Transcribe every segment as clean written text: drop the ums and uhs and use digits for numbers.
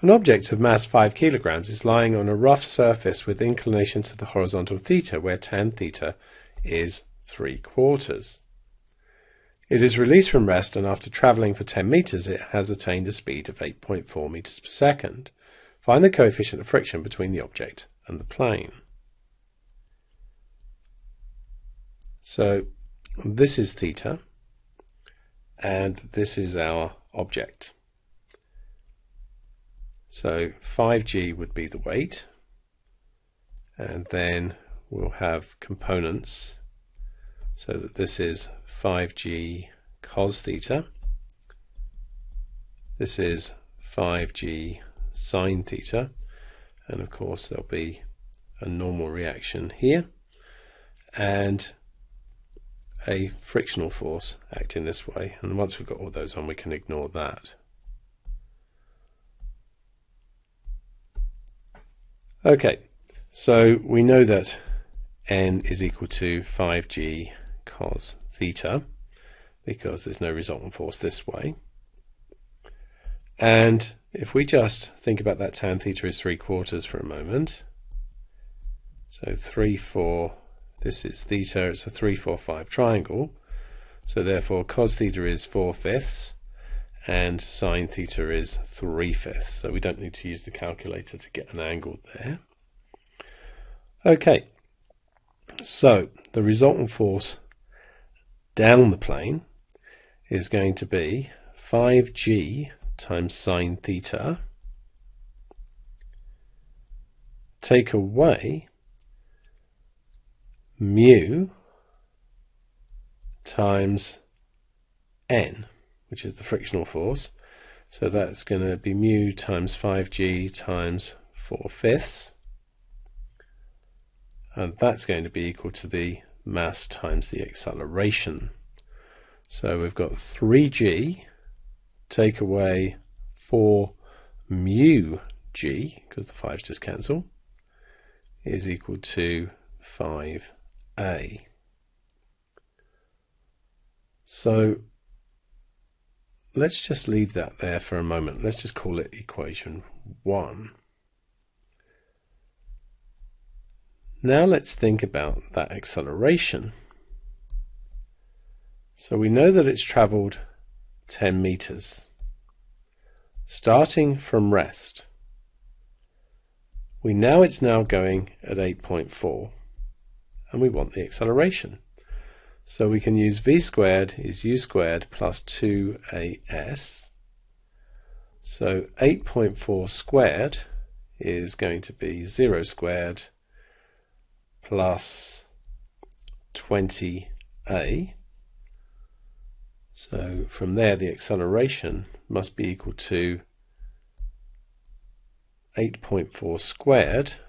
An object of mass 5 kilograms is lying on a rough surface with inclination to the horizontal theta, where tan theta is 3/4. It is released from rest, and after travelling for 10 meters, it has attained a speed of 8.4 meters per second. Find the coefficient of friction between the object and the plane. So this is theta, and this is our object. So 5g would be the weight, and then we'll have components so that this is 5g cos theta, this is 5g sine theta, and of course there'll be a normal reaction here and a frictional force acting this way, and once we've got all those on we can ignore that. Okay, so we know that n is equal to 5g cos theta because there's no resultant force this way. And if we just think about that tan theta is 3/4 for a moment, so 3, 4, this is theta, it's a 3, 4, 5 triangle, so therefore cos theta is 4/5 and sine theta is 3/5, so we don't need to use the calculator to get an angle there. Okay, so the resultant force down the plane is going to be 5g times sine theta, take away mu times n, which is the frictional force. So that's going to be mu times 5g times 4/5, and that's going to be equal to the mass times the acceleration. So we've got 3g take away 4 mu g, because the 5's just cancel, is equal to 5a. So let's just leave that there for a moment. Let's just call it equation 1. Now let's think about that acceleration. So we know that it's travelled 10 meters. Starting from rest, we know it's now going at 8.4, and we want the acceleration. So we can use v squared is u squared plus 2as. So 8.4 squared is going to be 0 squared plus 20a. So from there the acceleration must be equal to 8.4 squared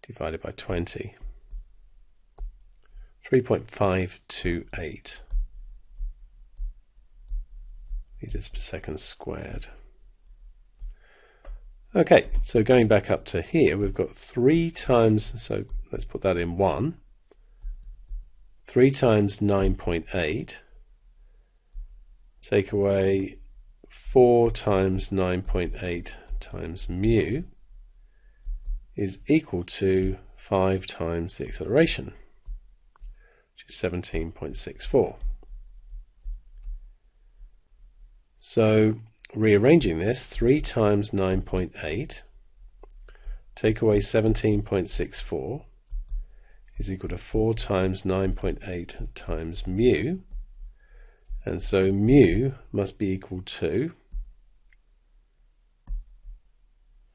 divided by 20, 3.528 meters per second squared. Okay, so going back up to here, we've got 3 times, so let's put that in 1, 3 times 9.8, take away 4 times 9.8 times mu is equal to 5 times the acceleration, which is 17.64. So rearranging this, 3 times 9.8 take away 17.64 is equal to 4 times 9.8 times mu, and so mu must be equal to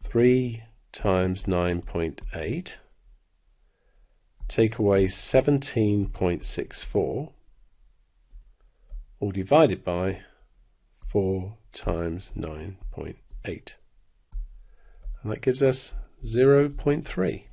3 times 9.8 take away 17.64 all divided by 4 times 9.8, and that gives us 0.3.